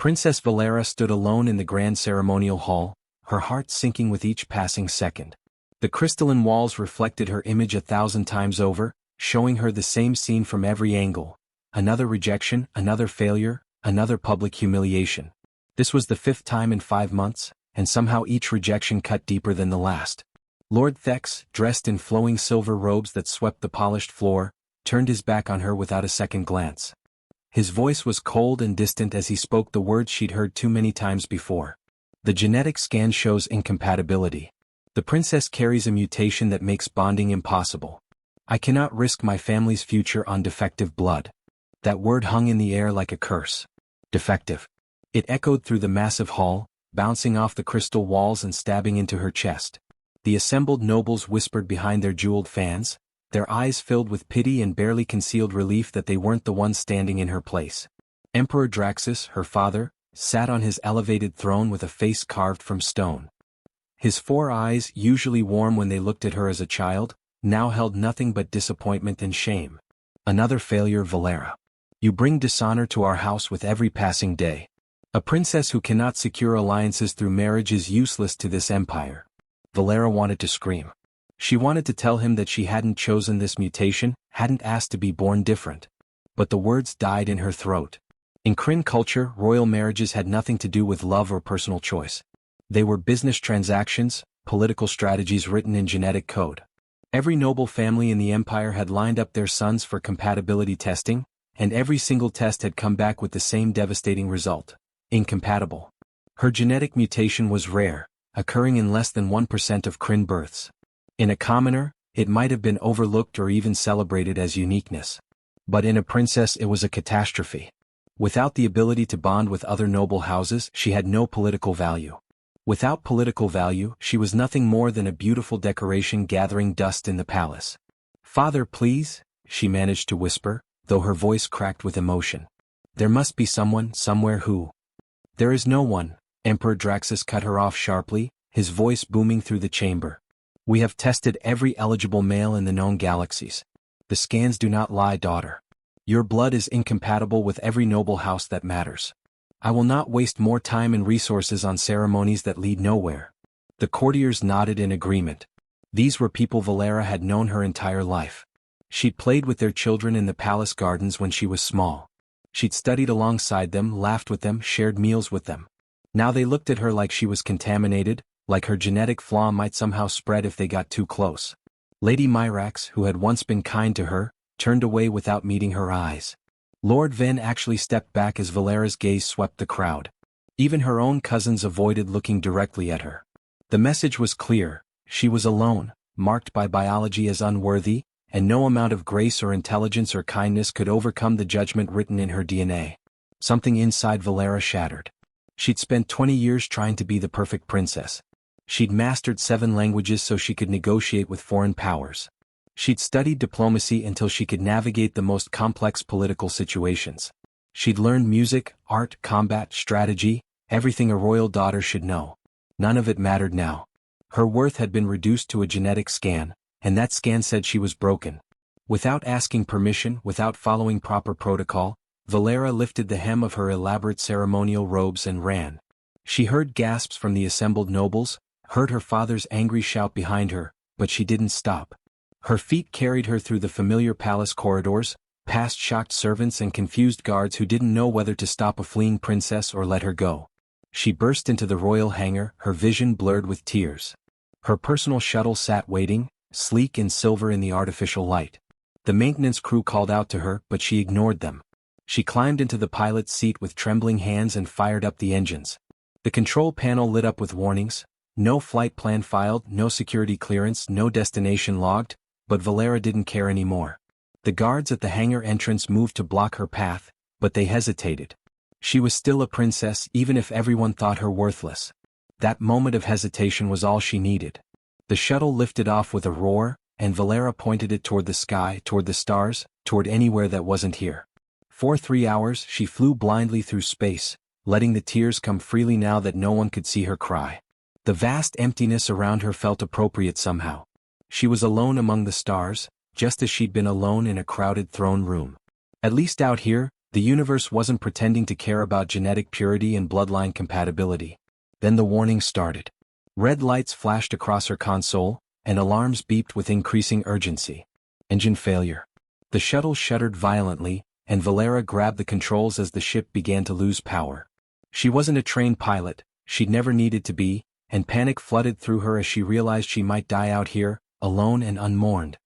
Princess Valera stood alone in the grand ceremonial hall, her heart sinking with each passing second. The crystalline walls reflected her image 1,000 times over, showing her the same scene from every angle. Another rejection, another failure, another public humiliation. This was the 5th time in 5 months, and somehow each rejection cut deeper than the last. Lord Thex, dressed in flowing silver robes that swept the polished floor, turned his back on her without a second glance. His voice was cold and distant as he spoke the words she'd heard too many times before. The genetic scan shows incompatibility. The princess carries a mutation that makes bonding impossible. I cannot risk my family's future on defective blood. That word hung in the air like a curse. Defective. It echoed through the massive hall, bouncing off the crystal walls and stabbing into her chest. The assembled nobles whispered behind their jeweled fans, their eyes filled with pity and barely concealed relief that they weren't the ones standing in her place. Emperor Draxus, her father, sat on his elevated throne with a face carved from stone. His 4 eyes, usually warm when they looked at her as a child, now held nothing but disappointment and shame. Another failure, Valera. You bring dishonor to our house with every passing day. A princess who cannot secure alliances through marriage is useless to this empire. Valera wanted to scream. She wanted to tell him that she hadn't chosen this mutation, hadn't asked to be born different. But the words died in her throat. In Kryn culture, royal marriages had nothing to do with love or personal choice. They were business transactions, political strategies written in genetic code. Every noble family in the empire had lined up their sons for compatibility testing, and every single test had come back with the same devastating result: incompatible. Her genetic mutation was rare, occurring in less than 1% of Kryn births. In a commoner, it might have been overlooked or even celebrated as uniqueness. But in a princess it was a catastrophe. Without the ability to bond with other noble houses, she had no political value. Without political value, she was nothing more than a beautiful decoration gathering dust in the palace. "Father, please," she managed to whisper, though her voice cracked with emotion. "There must be someone, somewhere who—" "There is no one," Emperor Draxus cut her off sharply, his voice booming through the chamber. "We have tested every eligible male in the known galaxies. The scans do not lie, daughter. Your blood is incompatible with every noble house that matters. I will not waste more time and resources on ceremonies that lead nowhere." The courtiers nodded in agreement. These were people Valera had known her entire life. She'd played with their children in the palace gardens when she was small. She'd studied alongside them, laughed with them, shared meals with them. Now they looked at her like she was contaminated, like her genetic flaw might somehow spread if they got too close. Lady Myrax, who had once been kind to her, turned away without meeting her eyes. Lord Ven actually stepped back as Valera's gaze swept the crowd. Even her own cousins avoided looking directly at her. The message was clear: she was alone, marked by biology as unworthy, and no amount of grace or intelligence or kindness could overcome the judgment written in her DNA. Something inside Valera shattered. She'd spent 20 years trying to be the perfect princess. She'd mastered 7 languages so she could negotiate with foreign powers. She'd studied diplomacy until she could navigate the most complex political situations. She'd learned music, art, combat, strategy, everything a royal daughter should know. None of it mattered now. Her worth had been reduced to a genetic scan, and that scan said she was broken. Without asking permission, without following proper protocol, Valera lifted the hem of her elaborate ceremonial robes and ran. She heard gasps from the assembled nobles, heard her father's angry shout behind her, but she didn't stop. Her feet carried her through the familiar palace corridors, past shocked servants and confused guards who didn't know whether to stop a fleeing princess or let her go. She burst into the royal hangar, her vision blurred with tears. Her personal shuttle sat waiting, sleek and silver in the artificial light. The maintenance crew called out to her, but she ignored them. She climbed into the pilot's seat with trembling hands and fired up the engines. The control panel lit up with warnings. No flight plan filed, no security clearance, no destination logged, but Valera didn't care anymore. The guards at the hangar entrance moved to block her path, but they hesitated. She was still a princess even if everyone thought her worthless. That moment of hesitation was all she needed. The shuttle lifted off with a roar, and Valera pointed it toward the sky, toward the stars, toward anywhere that wasn't here. For 3 hours she flew blindly through space, letting the tears come freely now that no one could see her cry. The vast emptiness around her felt appropriate somehow. She was alone among the stars, just as she'd been alone in a crowded throne room. At least out here, The universe wasn't pretending to care about genetic purity and bloodline compatibility. Then the warning started. Red lights flashed across her console, and alarms beeped with increasing urgency. Engine failure. The shuttle shuddered violently, and Valera grabbed the controls as the ship began to lose power. She wasn't a trained pilot, she'd never needed to be, and panic flooded through her as she realized she might die out here, alone and unmourned.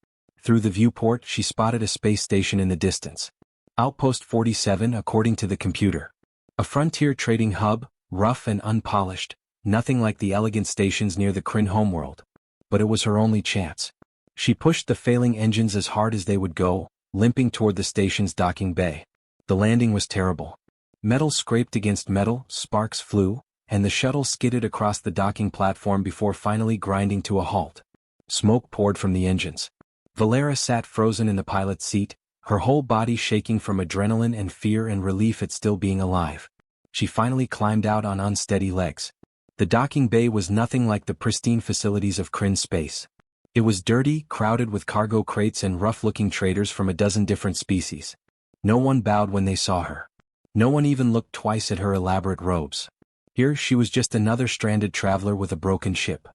Through the viewport, she spotted a space station in the distance. Outpost 47, according to the computer. A frontier trading hub, rough and unpolished, nothing like the elegant stations near the Kryn homeworld. But it was her only chance. She pushed the failing engines as hard as they would go, limping toward the station's docking bay. The landing was terrible. Metal scraped against metal, sparks flew, and the shuttle skidded across the docking platform before finally grinding to a halt. Smoke poured from the engines. Valera sat frozen in the pilot's seat, her whole body shaking from adrenaline and fear and relief at still being alive. She finally climbed out on unsteady legs. The docking bay was nothing like the pristine facilities of Kryn space. It was dirty, crowded with cargo crates and rough-looking traders from a dozen different species. No one bowed when they saw her. No one even looked twice at her elaborate robes. Here she was just another stranded traveler with a broken ship.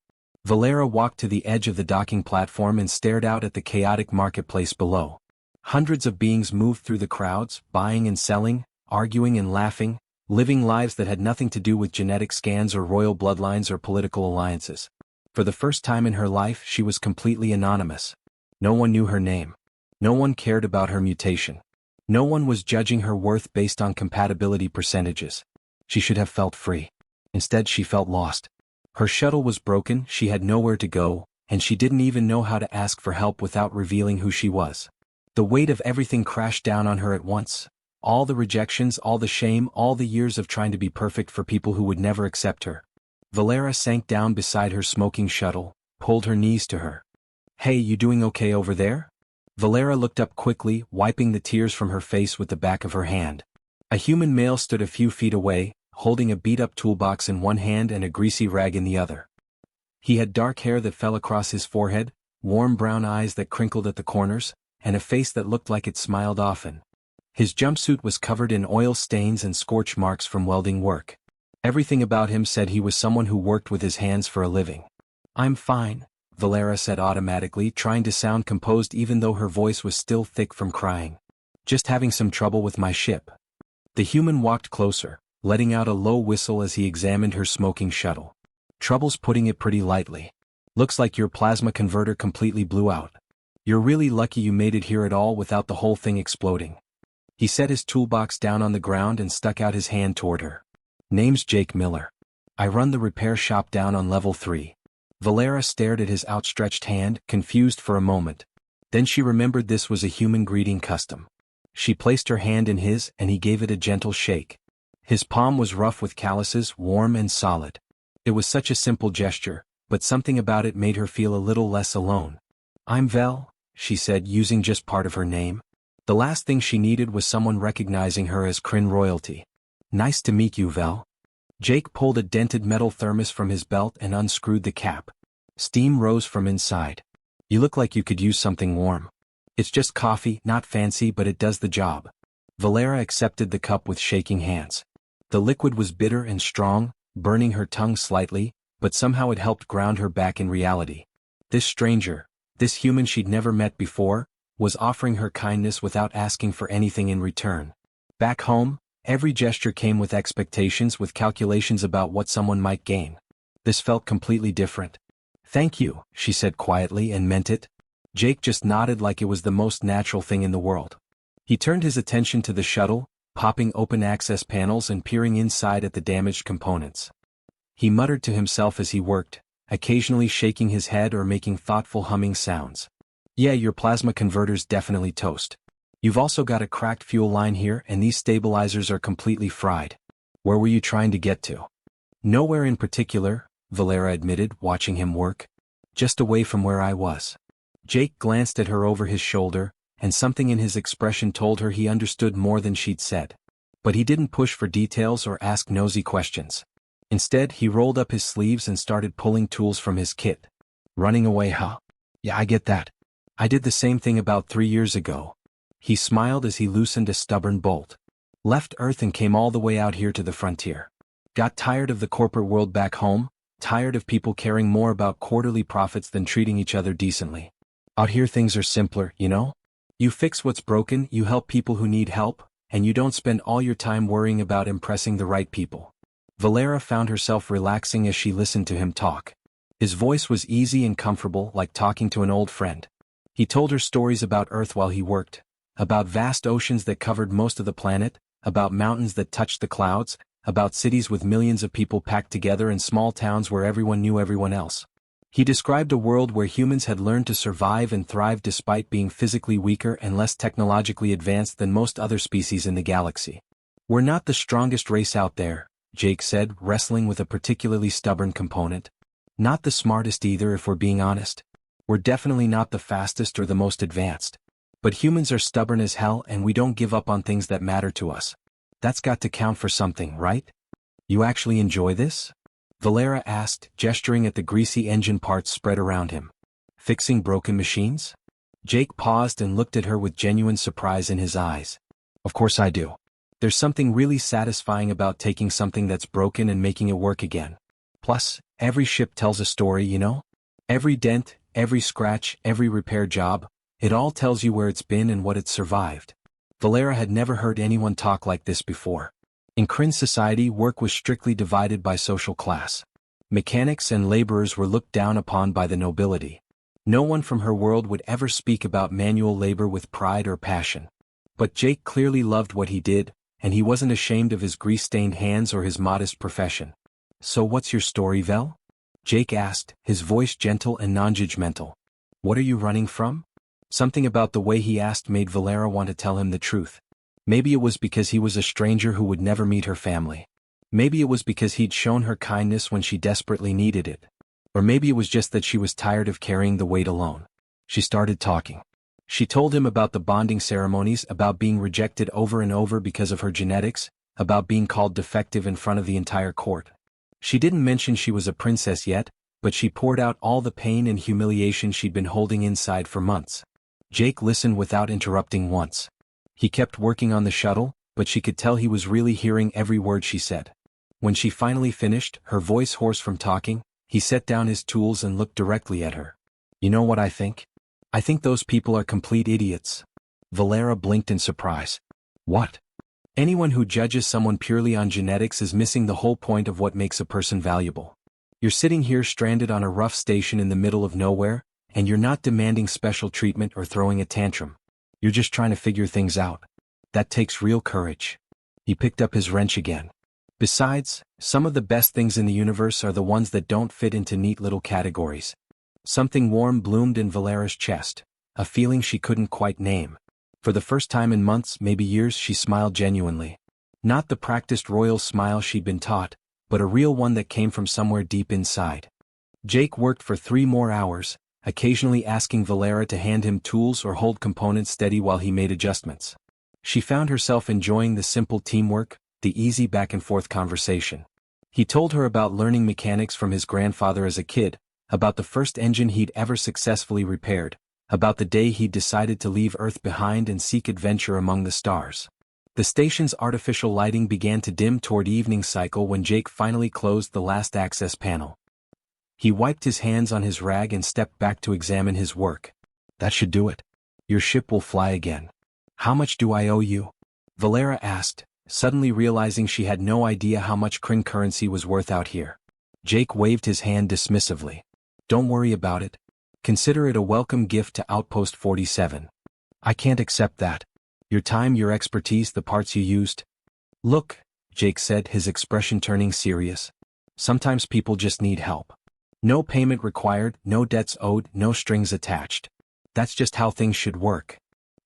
Valera walked to the edge of the docking platform and stared out at the chaotic marketplace below. Hundreds of beings moved through the crowds, buying and selling, arguing and laughing, living lives that had nothing to do with genetic scans or royal bloodlines or political alliances. For the first time in her life, she was completely anonymous. No one knew her name. No one cared about her mutation. No one was judging her worth based on compatibility percentages. She should have felt free. Instead, she felt lost. Her shuttle was broken, she had nowhere to go, and she didn't even know how to ask for help without revealing who she was. The weight of everything crashed down on her at once. All the rejections, all the shame, all the years of trying to be perfect for people who would never accept her. Valera sank down beside her smoking shuttle, pulled her knees to her. "Hey, you doing okay over there?" Valera looked up quickly, wiping the tears from her face with the back of her hand. A human male stood a few feet away, holding a beat-up toolbox in one hand and a greasy rag in the other. He had dark hair that fell across his forehead, warm brown eyes that crinkled at the corners, and a face that looked like it smiled often. His jumpsuit was covered in oil stains and scorch marks from welding work. Everything about him said he was someone who worked with his hands for a living. "I'm fine," Valera said automatically, trying to sound composed even though her voice was still thick from crying. "Just having some trouble with my ship." The human walked closer, letting out a low whistle as he examined her smoking shuttle. "Trouble's putting it pretty lightly. Looks like your plasma converter completely blew out. You're really lucky you made it here at all without the whole thing exploding." He set his toolbox down on the ground and stuck out his hand toward her. "Name's Jake Miller. I run the repair shop down on level 3. Valera stared at his outstretched hand, confused for a moment. Then she remembered this was a human greeting custom. She placed her hand in his and he gave it a gentle shake. His palm was rough with calluses, warm and solid. It was such a simple gesture, but something about it made her feel a little less alone. "I'm Vel," she said, using just part of her name. The last thing she needed was someone recognizing her as Kryn royalty. "Nice to meet you, Vel." Jake pulled a dented metal thermos from his belt and unscrewed the cap. Steam rose from inside. "You look like you could use something warm." "It's just coffee, not fancy, but it does the job." Valera accepted the cup with shaking hands. The liquid was bitter and strong, burning her tongue slightly, but somehow it helped ground her back in reality. This stranger, this human she'd never met before, was offering her kindness without asking for anything in return. Back home, every gesture came with expectations, with calculations about what someone might gain. This felt completely different. "Thank you," she said quietly, and meant it. Jake just nodded like it was the most natural thing in the world. He turned his attention to the shuttle, popping open access panels and peering inside at the damaged components. He muttered to himself as he worked, occasionally shaking his head or making thoughtful humming sounds. "Yeah, your plasma converter's definitely toast. You've also got a cracked fuel line here, and these stabilizers are completely fried. Where were you trying to get to?" "Nowhere in particular," Valera admitted, watching him work. "Just away from where I was." Jake glanced at her over his shoulder, and something in his expression told her he understood more than she'd said. But he didn't push for details or ask nosy questions. Instead, he rolled up his sleeves and started pulling tools from his kit. "Running away, huh? Yeah, I get that. I did the same thing about 3 years ago." He smiled as he loosened a stubborn bolt. Left Earth and came all the way out here to the frontier. Got tired of the corporate world back home, tired of people caring more about quarterly profits than treating each other decently. Out here things are simpler, you know? You fix what's broken, you help people who need help, and you don't spend all your time worrying about impressing the right people. Valera found herself relaxing as she listened to him talk. His voice was easy and comfortable, like talking to an old friend. He told her stories about Earth while he worked, about vast oceans that covered most of the planet, about mountains that touched the clouds, about cities with millions of people packed together and small towns where everyone knew everyone else. He described a world where humans had learned to survive and thrive despite being physically weaker and less technologically advanced than most other species in the galaxy. "We're not the strongest race out there," Jake said, wrestling with a particularly stubborn component. "Not the smartest either, if we're being honest. We're definitely not the fastest or the most advanced. But humans are stubborn as hell, and we don't give up on things that matter to us. That's got to count for something, right? You actually enjoy this?" Valera asked, gesturing at the greasy engine parts spread around him. "Fixing broken machines?" Jake paused and looked at her with genuine surprise in his eyes. "Of course I do. There's something really satisfying about taking something that's broken and making it work again. Plus, every ship tells a story, you know? Every dent, every scratch, every repair job, it all tells you where it's been and what it's survived." Valera had never heard anyone talk like this before. In Kryn society, work was strictly divided by social class. Mechanics and laborers were looked down upon by the nobility. No one from her world would ever speak about manual labor with pride or passion. But Jake clearly loved what he did, and he wasn't ashamed of his grease-stained hands or his modest profession. "So what's your story, Vel?" Jake asked, his voice gentle and non-judgmental. "What are you running from?" Something about the way he asked made Valera want to tell him the truth. Maybe it was because he was a stranger who would never meet her family. Maybe it was because he'd shown her kindness when she desperately needed it. Or maybe it was just that she was tired of carrying the weight alone. She started talking. She told him about the bonding ceremonies, about being rejected over and over because of her genetics, about being called defective in front of the entire court. She didn't mention she was a princess yet, but she poured out all the pain and humiliation she'd been holding inside for months. Jake listened without interrupting once. He kept working on the shuttle, but she could tell he was really hearing every word she said. When she finally finished, her voice hoarse from talking, he set down his tools and looked directly at her. "You know what I think? I think those people are complete idiots." Valera blinked in surprise. "What?" "Anyone who judges someone purely on genetics is missing the whole point of what makes a person valuable. You're sitting here stranded on a rough station in the middle of nowhere, and you're not demanding special treatment or throwing a tantrum. You're just trying to figure things out. That takes real courage." He picked up his wrench again. "Besides, some of the best things in the universe are the ones that don't fit into neat little categories." Something warm bloomed in Valera's chest, a feeling she couldn't quite name. For the first time in months, maybe years, she smiled genuinely. Not the practiced royal smile she'd been taught, but a real one that came from somewhere deep inside. Jake worked for 3 more hours, occasionally asking Valera to hand him tools or hold components steady while he made adjustments. She found herself enjoying the simple teamwork, the easy back-and-forth conversation. He told her about learning mechanics from his grandfather as a kid, about the first engine he'd ever successfully repaired, about the day he'd decided to leave Earth behind and seek adventure among the stars. The station's artificial lighting began to dim toward evening cycle when Jake finally closed the last access panel. He wiped his hands on his rag and stepped back to examine his work. "That should do it. Your ship will fly again. How much do I owe you?" Valera asked, suddenly realizing she had no idea how much Kryn currency was worth out here. Jake waved his hand dismissively. "Don't worry about it. Consider it a welcome gift to Outpost 47. "I can't accept that. Your time, your expertise, the parts you used." "Look," Jake said, his expression turning serious. "Sometimes people just need help. No payment required, no debts owed, no strings attached. That's just how things should work."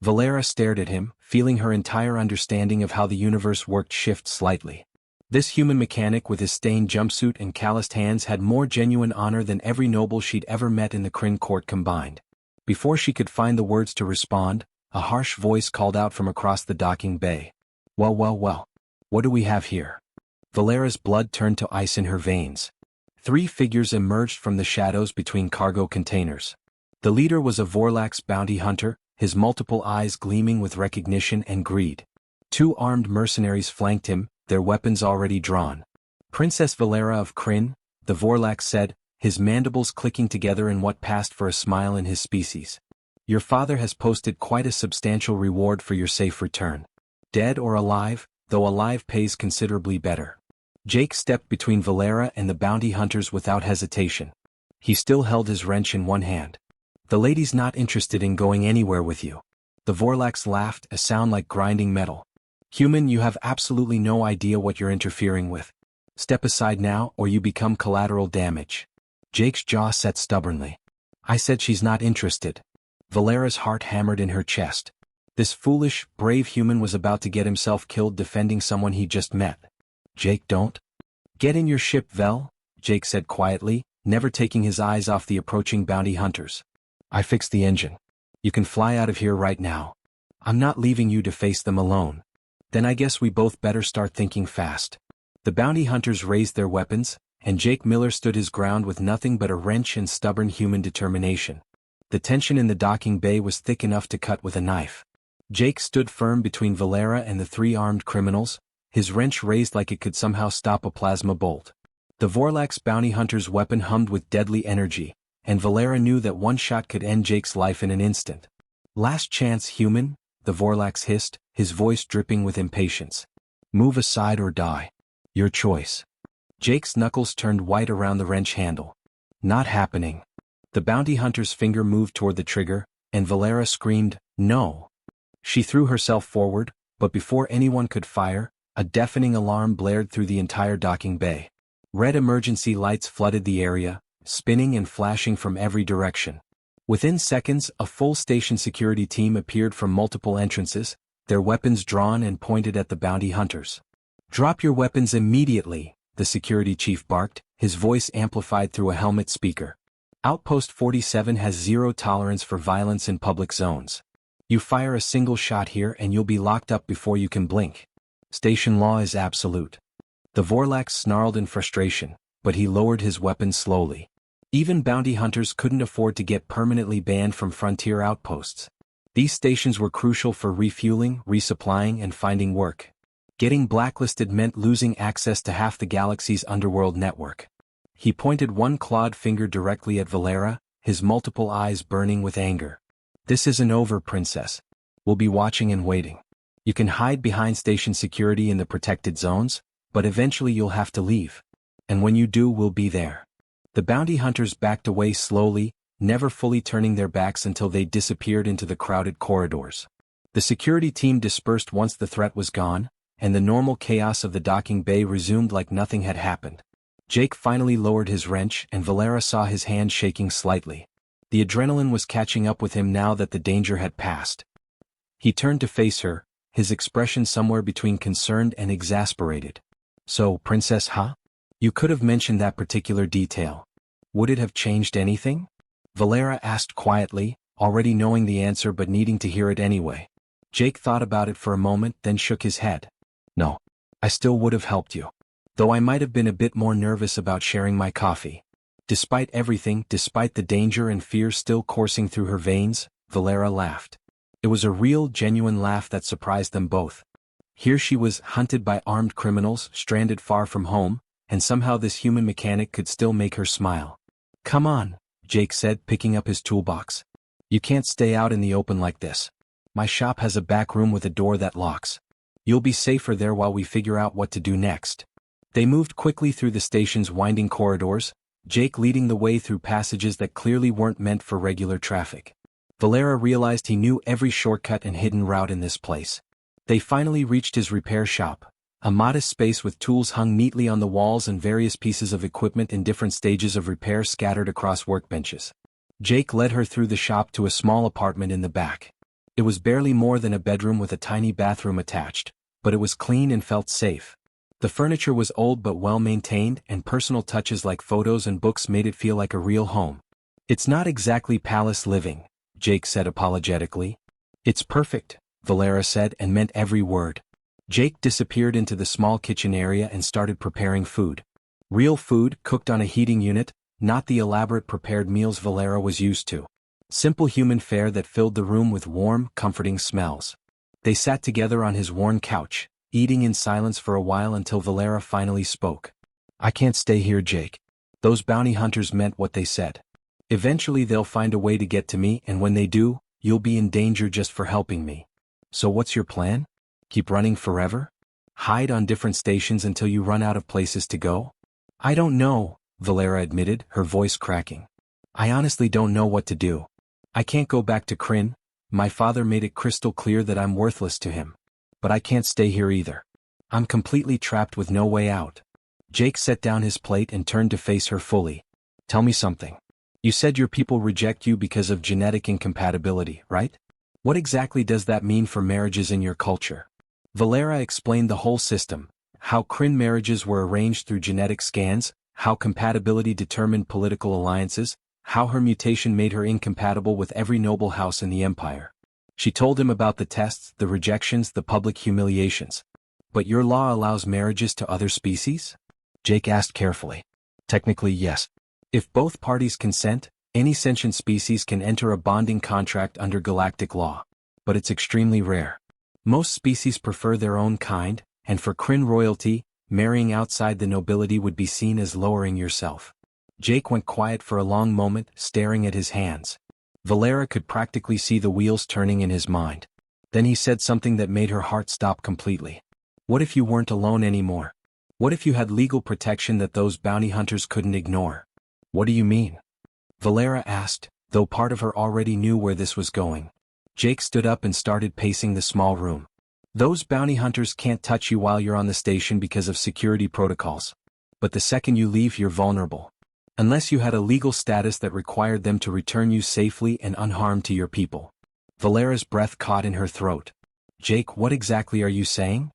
Valera stared at him, feeling her entire understanding of how the universe worked shift slightly. This human mechanic with his stained jumpsuit and calloused hands had more genuine honor than every noble she'd ever met in the Kryn court combined. Before she could find the words to respond, a harsh voice called out from across the docking bay. Well, well, well. What do we have here?" Valera's blood turned to ice in her veins. 3 figures emerged from the shadows between cargo containers. The leader was a Vorlax bounty hunter, his multiple eyes gleaming with recognition and greed. 2 armed mercenaries flanked him, their weapons already drawn. Princess Valera of Kryn, the Vorlax said, his mandibles clicking together in what passed for a smile in his species. Your father has posted quite a substantial reward for your safe return. Dead or alive, though alive pays considerably better. Jake stepped between Valera and the bounty hunters without hesitation. He still held his wrench in one hand. The lady's not interested in going anywhere with you. The Vorlax laughed, a sound like grinding metal. Human, you have absolutely no idea what you're interfering with. Step aside now or you become collateral damage. Jake's jaw set stubbornly. I said she's not interested. Valera's heart hammered in her chest. This foolish, brave human was about to get himself killed defending someone he just met. Jake, don't. Get in your ship, Vel, Jake said quietly, never taking his eyes off the approaching bounty hunters. I fixed the engine. You can fly out of here right now. I'm not leaving you to face them alone. Then I guess we both better start thinking fast. The bounty hunters raised their weapons, and Jake Miller stood his ground with nothing but a wrench and stubborn human determination. The tension in the docking bay was thick enough to cut with a knife. Jake stood firm between Valera and the 3 armed criminals, his wrench raised like it could somehow stop a plasma bolt. The Vorlax bounty hunter's weapon hummed with deadly energy, and Valera knew that one shot could end Jake's life in an instant. Last chance, human, the Vorlax hissed, his voice dripping with impatience. Move aside or die. Your choice. Jake's knuckles turned white around the wrench handle. Not happening. The bounty hunter's finger moved toward the trigger, and Valera screamed, no. She threw herself forward, but before anyone could fire, a deafening alarm blared through the entire docking bay. Red emergency lights flooded the area, spinning and flashing from every direction. Within seconds, a full station security team appeared from multiple entrances, their weapons drawn and pointed at the bounty hunters. Drop your weapons immediately, the security chief barked, his voice amplified through a helmet speaker. Outpost 47 has zero tolerance for violence in public zones. You fire a single shot here and you'll be locked up before you can blink. Station law is absolute. The Vorlax snarled in frustration, but he lowered his weapon slowly. Even bounty hunters couldn't afford to get permanently banned from frontier outposts. These stations were crucial for refueling, resupplying, and finding work. Getting blacklisted meant losing access to half the galaxy's underworld network. He pointed one clawed finger directly at Valera, his multiple eyes burning with anger. This isn't over, Princess. We'll be watching and waiting. You can hide behind station security in the protected zones, but eventually you'll have to leave. And when you do, we'll be there. The bounty hunters backed away slowly, never fully turning their backs until they disappeared into the crowded corridors. The security team dispersed once the threat was gone, and the normal chaos of the docking bay resumed like nothing had happened. Jake finally lowered his wrench and Valera saw his hand shaking slightly. The adrenaline was catching up with him now that the danger had passed. He turned to face her, his expression somewhere between concerned and exasperated. So, Princess, huh? You could have mentioned that particular detail. Would it have changed anything? Valera asked quietly, already knowing the answer but needing to hear it anyway. Jake thought about it for a moment, then shook his head. No. I still would have helped you. Though I might have been a bit more nervous about sharing my coffee. Despite everything, despite the danger and fear still coursing through her veins, Valera laughed. It was a real, genuine laugh that surprised them both. Here she was, hunted by armed criminals, stranded far from home, and somehow this human mechanic could still make her smile. Come on, Jake said, picking up his toolbox. You can't stay out in the open like this. My shop has a back room with a door that locks. You'll be safer there while we figure out what to do next. They moved quickly through the station's winding corridors, Jake leading the way through passages that clearly weren't meant for regular traffic. Valera realized he knew every shortcut and hidden route in this place. They finally reached his repair shop, a modest space with tools hung neatly on the walls and various pieces of equipment in different stages of repair scattered across workbenches. Jake led her through the shop to a small apartment in the back. It was barely more than a bedroom with a tiny bathroom attached, but it was clean and felt safe. The furniture was old but well maintained, and personal touches like photos and books made it feel like a real home. It's not exactly palace living, Jake said apologetically. It's perfect, Valera said and meant every word. Jake disappeared into the small kitchen area and started preparing food. Real food, cooked on a heating unit, not the elaborate prepared meals Valera was used to. Simple human fare that filled the room with warm, comforting smells. They sat together on his worn couch, eating in silence for a while until Valera finally spoke. I can't stay here, Jake. Those bounty hunters meant what they said. Eventually they'll find a way to get to me, and when they do, you'll be in danger just for helping me. So what's your plan? Keep running forever? Hide on different stations until you run out of places to go? I don't know, Valera admitted, her voice cracking. I honestly don't know what to do. I can't go back to Kryn. My father made it crystal clear that I'm worthless to him. But I can't stay here either. I'm completely trapped with no way out. Jake set down his plate and turned to face her fully. Tell me something. You said your people reject you because of genetic incompatibility, right? What exactly does that mean for marriages in your culture? Valera explained the whole system, how Kryn marriages were arranged through genetic scans, how compatibility determined political alliances, how her mutation made her incompatible with every noble house in the empire. She told him about the tests, the rejections, the public humiliations. But your law allows marriages to other species? Jake asked carefully. Technically, yes. If both parties consent, any sentient species can enter a bonding contract under galactic law. But it's extremely rare. Most species prefer their own kind, and for Kryn royalty, marrying outside the nobility would be seen as lowering yourself. Jake went quiet for a long moment, staring at his hands. Valera could practically see the wheels turning in his mind. Then he said something that made her heart stop completely. What if you weren't alone anymore? What if you had legal protection that those bounty hunters couldn't ignore? What do you mean? Valera asked, though part of her already knew where this was going. Jake stood up and started pacing the small room. Those bounty hunters can't touch you while you're on the station because of security protocols. But the second you leave, you're vulnerable. Unless you had a legal status that required them to return you safely and unharmed to your people. Valera's breath caught in her throat. Jake, what exactly are you saying?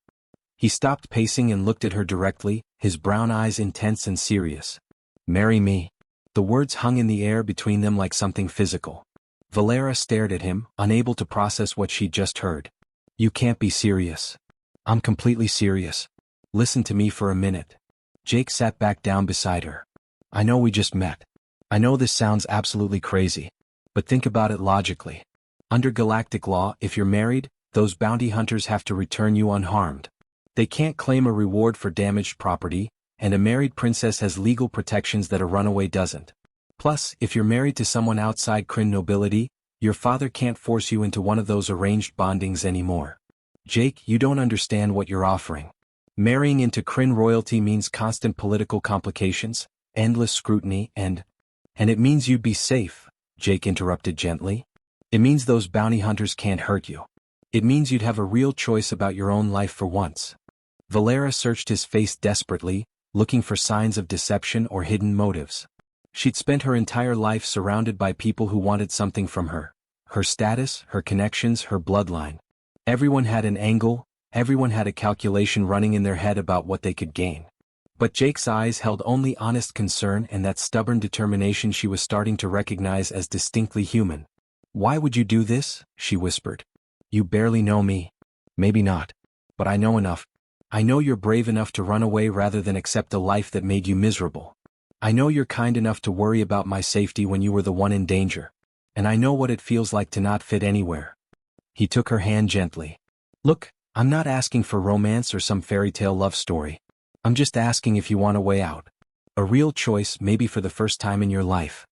He stopped pacing and looked at her directly, his brown eyes intense and serious. Marry me. The words hung in the air between them like something physical. Valera stared at him, unable to process what she'd just heard. You can't be serious. I'm completely serious. Listen to me for a minute. Jake sat back down beside her. I know we just met. I know this sounds absolutely crazy. But think about it logically. Under galactic law, if you're married, those bounty hunters have to return you unharmed. They can't claim a reward for damaged property, and a married princess has legal protections that a runaway doesn't. Plus, if you're married to someone outside Kryn nobility, your father can't force you into one of those arranged bondings anymore. Jake, you don't understand what you're offering. Marrying into Kryn royalty means constant political complications, endless scrutiny, and it means you'd be safe, Jake interrupted gently. It means those bounty hunters can't hurt you. It means you'd have a real choice about your own life for once. Valera searched his face desperately, looking for signs of deception or hidden motives. She'd spent her entire life surrounded by people who wanted something from her. Her status, her connections, her bloodline. Everyone had an angle, everyone had a calculation running in their head about what they could gain. But Jake's eyes held only honest concern and that stubborn determination she was starting to recognize as distinctly human. Why would you do this? She whispered. You barely know me. Maybe not. But I know enough. I know you're brave enough to run away rather than accept a life that made you miserable. I know you're kind enough to worry about my safety when you were the one in danger. And I know what it feels like to not fit anywhere. He took her hand gently. Look, I'm not asking for romance or some fairy tale love story. I'm just asking if you want a way out. A real choice, maybe for the first time in your life.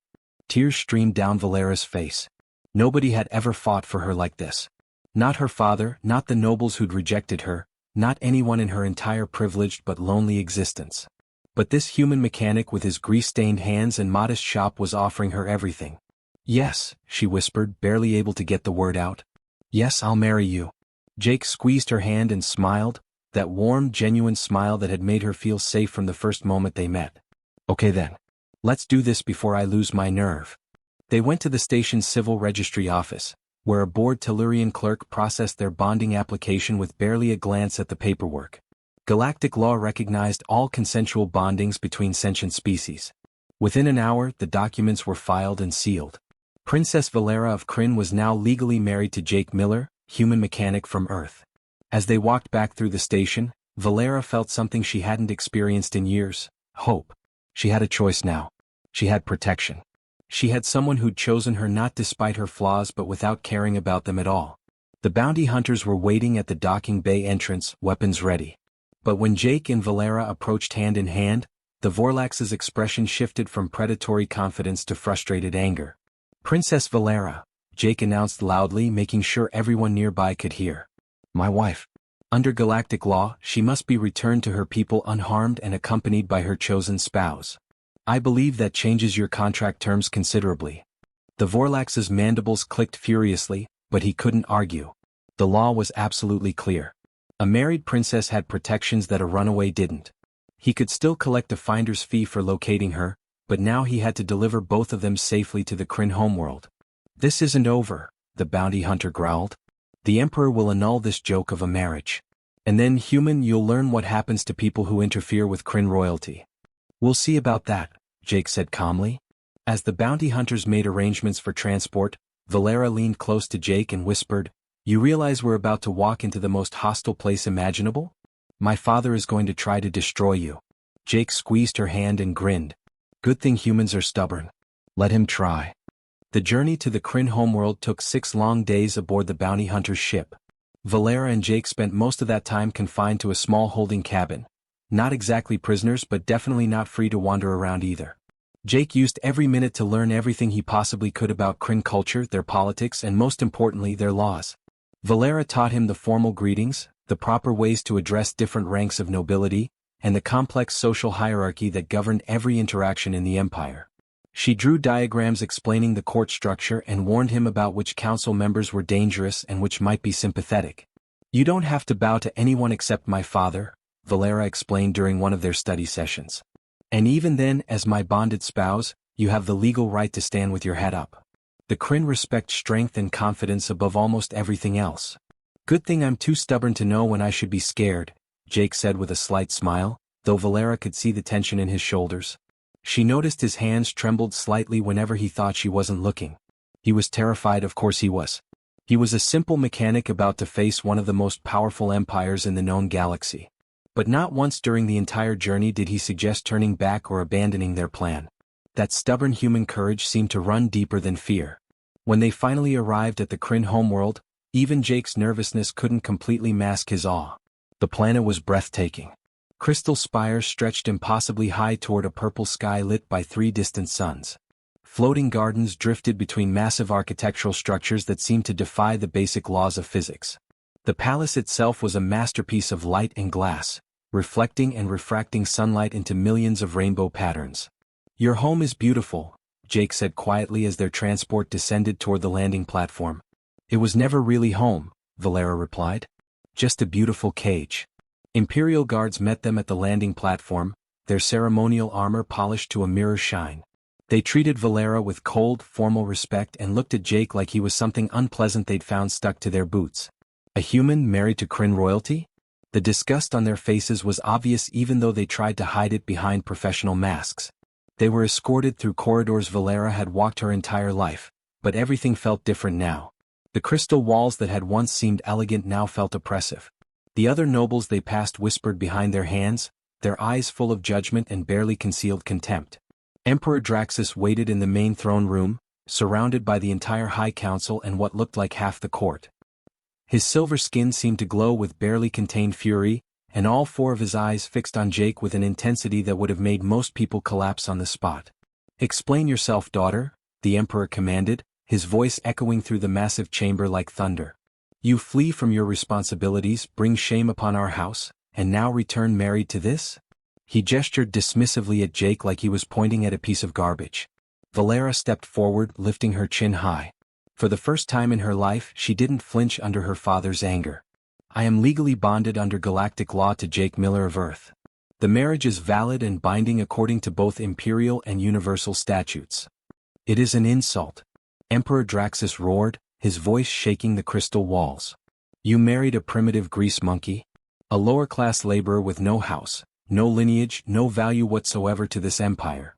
Tears streamed down Valera's face. Nobody had ever fought for her like this. Not her father, not the nobles who'd rejected her, not anyone in her entire privileged but lonely existence. But this human mechanic with his grease-stained hands and modest shop was offering her everything. Yes, she whispered, barely able to get the word out. Yes, I'll marry you. Jake squeezed her hand and smiled, that warm, genuine smile that had made her feel safe from the first moment they met. Okay then. Let's do this before I lose my nerve. They went to the station's civil registry office, where a bored Tellurian clerk processed their bonding application with barely a glance at the paperwork. Galactic law recognized all consensual bondings between sentient species. Within an hour, the documents were filed and sealed. Princess Valera of Kryn was now legally married to Jake Miller, human mechanic from Earth. As they walked back through the station, Valera felt something she hadn't experienced in years: hope. She had a choice now. She had protection. She had someone who'd chosen her not despite her flaws but without caring about them at all. The bounty hunters were waiting at the docking bay entrance, weapons ready. But when Jake and Valera approached hand in hand, the Vorlax's expression shifted from predatory confidence to frustrated anger. "Princess Valera," Jake announced loudly, making sure everyone nearby could hear. "My wife. Under galactic law, she must be returned to her people unharmed and accompanied by her chosen spouse. I believe that changes your contract terms considerably." The Vorlax's mandibles clicked furiously, but he couldn't argue. The law was absolutely clear. A married princess had protections that a runaway didn't. He could still collect a finder's fee for locating her, but now he had to deliver both of them safely to the Kryn homeworld. "This isn't over," the bounty hunter growled. "The Emperor will annul this joke of a marriage. And then, human, you'll learn what happens to people who interfere with Kryn royalty." "We'll see about that," Jake said calmly. As the bounty hunters made arrangements for transport, Valera leaned close to Jake and whispered, "You realize we're about to walk into the most hostile place imaginable? My father is going to try to destroy you." Jake squeezed her hand and grinned. "Good thing humans are stubborn. Let him try." The journey to the Kryn homeworld took 6 long days aboard the bounty hunter's ship. Valera and Jake spent most of that time confined to a small holding cabin. Not exactly prisoners, but definitely not free to wander around either. Jake used every minute to learn everything he possibly could about Kryn culture, their politics, and most importantly, their laws. Valera taught him the formal greetings, the proper ways to address different ranks of nobility, and the complex social hierarchy that governed every interaction in the empire. She drew diagrams explaining the court structure and warned him about which council members were dangerous and which might be sympathetic. "You don't have to bow to anyone except my father," Valera explained during one of their study sessions. "And even then, as my bonded spouse, you have the legal right to stand with your head up. The Kryn respect strength and confidence above almost everything else." "Good thing I'm too stubborn to know when I should be scared," Jake said with a slight smile, though Valera could see the tension in his shoulders. She noticed his hands trembled slightly whenever he thought she wasn't looking. He was terrified, of course he was. He was a simple mechanic about to face one of the most powerful empires in the known galaxy. But not once during the entire journey did he suggest turning back or abandoning their plan. That stubborn human courage seemed to run deeper than fear. When they finally arrived at the Kryn homeworld, even Jake's nervousness couldn't completely mask his awe. The planet was breathtaking. Crystal spires stretched impossibly high toward a purple sky lit by 3 distant suns. Floating gardens drifted between massive architectural structures that seemed to defy the basic laws of physics. The palace itself was a masterpiece of light and glass, reflecting and refracting sunlight into millions of rainbow patterns. "Your home is beautiful," Jake said quietly as their transport descended toward the landing platform. "It was never really home," Valera replied. "Just a beautiful cage." Imperial guards met them at the landing platform, their ceremonial armor polished to a mirror shine. They treated Valera with cold, formal respect and looked at Jake like he was something unpleasant they'd found stuck to their boots. A human married to Kryn royalty? The disgust on their faces was obvious even though they tried to hide it behind professional masks. They were escorted through corridors Valera had walked her entire life, but everything felt different now. The crystal walls that had once seemed elegant now felt oppressive. The other nobles they passed whispered behind their hands, their eyes full of judgment and barely concealed contempt. Emperor Draxus waited in the main throne room, surrounded by the entire High Council and what looked like half the court. His silver skin seemed to glow with barely contained fury, and all 4 of his eyes fixed on Jake with an intensity that would have made most people collapse on the spot. "Explain yourself, daughter," the Emperor commanded, his voice echoing through the massive chamber like thunder. "You flee from your responsibilities, bring shame upon our house, and now return married to this?" He gestured dismissively at Jake like he was pointing at a piece of garbage. Valera stepped forward, lifting her chin high. For the first time in her life, she didn't flinch under her father's anger. "I am legally bonded under galactic law to Jake Miller of Earth. The marriage is valid and binding according to both imperial and universal statutes." "It is an insult," Emperor Draxus roared, his voice shaking the crystal walls. "You married a primitive grease monkey? A lower-class laborer with no house, no lineage, no value whatsoever to this empire."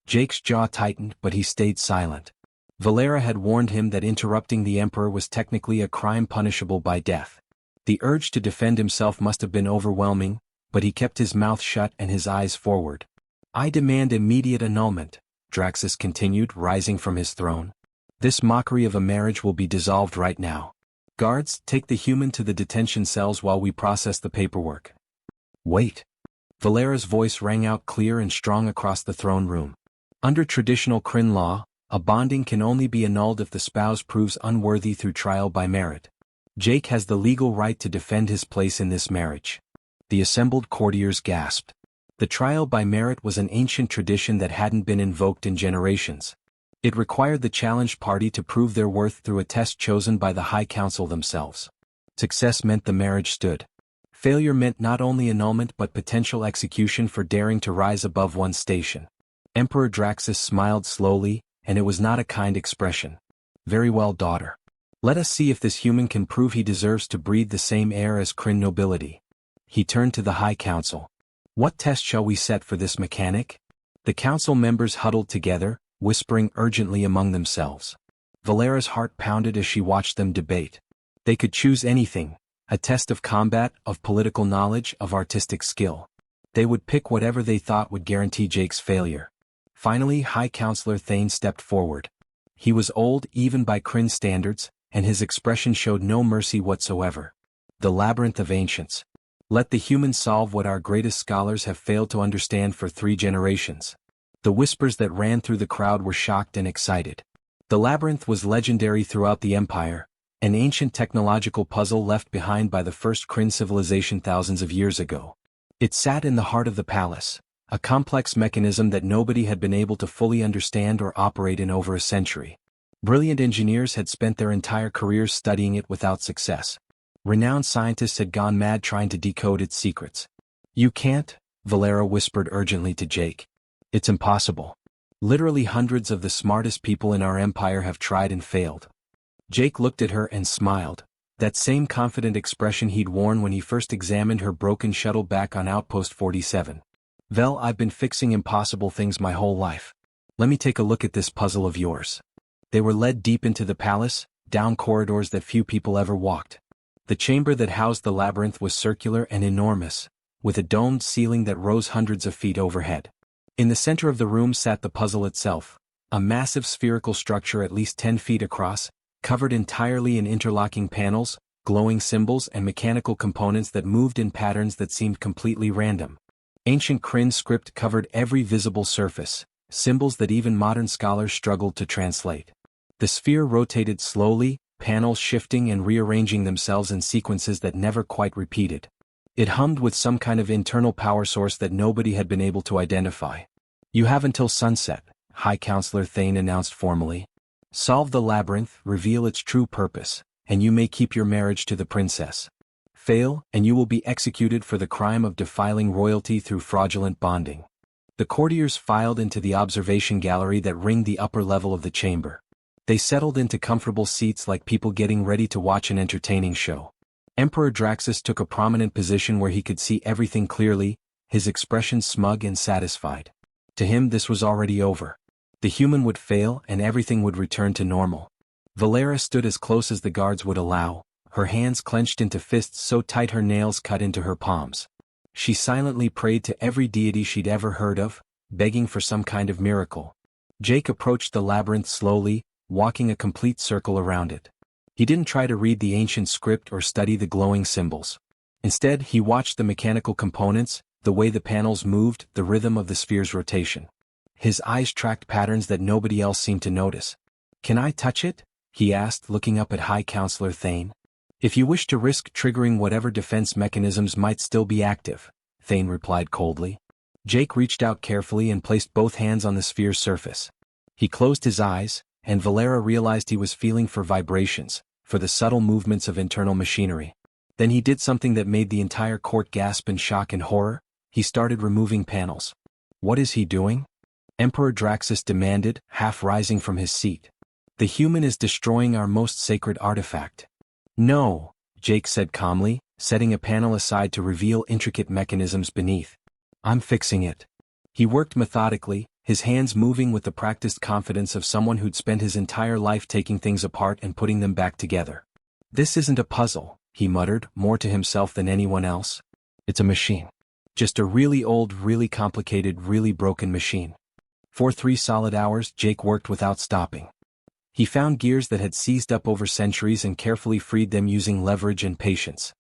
Jake's jaw tightened, but he stayed silent. Valera had warned him that interrupting the Emperor was technically a crime punishable by death. The urge to defend himself must have been overwhelming, but he kept his mouth shut and his eyes forward. "I demand immediate annulment," Draxus continued, rising from his throne. "This mockery of a marriage will be dissolved right now." Guards, take the human to the detention cells while we process the paperwork. Wait. Valera's voice rang out clear and strong across the throne room. Under traditional Kryn law, a bonding can only be annulled if the spouse proves unworthy through trial by merit. Jake has the legal right to defend his place in this marriage. The assembled courtiers gasped. The trial by merit was an ancient tradition that hadn't been invoked in generations. It required the challenged party to prove their worth through a test chosen by the High Council themselves. Success meant the marriage stood. Failure meant not only annulment but potential execution for daring to rise above one's station. Emperor Draxus smiled slowly, and it was not a kind expression. Very well, daughter. Let us see if this human can prove he deserves to breathe the same air as Kryn nobility. He turned to the High Council. What test shall we set for this mechanic? The council members huddled together, whispering urgently among themselves. Valera's heart pounded as she watched them debate. They could choose anything, a test of combat, of political knowledge, of artistic skill. They would pick whatever they thought would guarantee Jake's failure. Finally, High Counselor Thane stepped forward. He was old, even by Kryn standards, and his expression showed no mercy whatsoever. The labyrinth of ancients. Let the humans solve what our greatest scholars have failed to understand for 3 generations. The whispers that ran through the crowd were shocked and excited. The labyrinth was legendary throughout the Empire, an ancient technological puzzle left behind by the first Kryn civilization thousands of years ago. It sat in the heart of the palace, a complex mechanism that nobody had been able to fully understand or operate in over a century. Brilliant engineers had spent their entire careers studying it without success. Renowned scientists had gone mad trying to decode its secrets. You can't, Valera whispered urgently to Jake. It's impossible. Literally hundreds of the smartest people in our empire have tried and failed. Jake looked at her and smiled, that same confident expression he'd worn when he first examined her broken shuttle back on Outpost 47. Vel, I've been fixing impossible things my whole life. Let me take a look at this puzzle of yours. They were led deep into the palace, down corridors that few people ever walked. The chamber that housed the labyrinth was circular and enormous, with a domed ceiling that rose hundreds of feet overhead. In the center of the room sat the puzzle itself, a massive spherical structure at least 10 feet across, covered entirely in interlocking panels, glowing symbols and mechanical components that moved in patterns that seemed completely random. Ancient Kryn script covered every visible surface, symbols that even modern scholars struggled to translate. The sphere rotated slowly, panels shifting and rearranging themselves in sequences that never quite repeated. It hummed with some kind of internal power source that nobody had been able to identify. You have until sunset, High Counselor Thane announced formally. Solve the labyrinth, reveal its true purpose, and you may keep your marriage to the princess. Fail, and you will be executed for the crime of defiling royalty through fraudulent bonding. The courtiers filed into the observation gallery that ringed the upper level of the chamber. They settled into comfortable seats like people getting ready to watch an entertaining show. Emperor Draxus took a prominent position where he could see everything clearly, his expression smug and satisfied. To him this was already over. The human would fail and everything would return to normal. Valera stood as close as the guards would allow, her hands clenched into fists so tight her nails cut into her palms. She silently prayed to every deity she'd ever heard of, begging for some kind of miracle. Jake approached the labyrinth slowly, walking a complete circle around it. He didn't try to read the ancient script or study the glowing symbols. Instead, he watched the mechanical components, the way the panels moved, the rhythm of the sphere's rotation. His eyes tracked patterns that nobody else seemed to notice. Can I touch it? He asked, looking up at High Counselor Thane. If you wish to risk triggering whatever defense mechanisms might still be active, Thane replied coldly. Jake reached out carefully and placed both hands on the sphere's surface. He closed his eyes, and Valera realized he was feeling for vibrations, for the subtle movements of internal machinery. Then he did something that made the entire court gasp in shock and horror. He started removing panels. What is he doing? Emperor Draxus demanded, half rising from his seat. The human is destroying our most sacred artifact. No, Jake said calmly, setting a panel aside to reveal intricate mechanisms beneath. I'm fixing it. He worked methodically, his hands moving with the practiced confidence of someone who'd spent his entire life taking things apart and putting them back together. This isn't a puzzle, he muttered, more to himself than anyone else. It's a machine. Just a really old, really complicated, really broken machine. For 3 solid hours, Jake worked without stopping. He found gears that had seized up over centuries and carefully freed them using leverage and patience.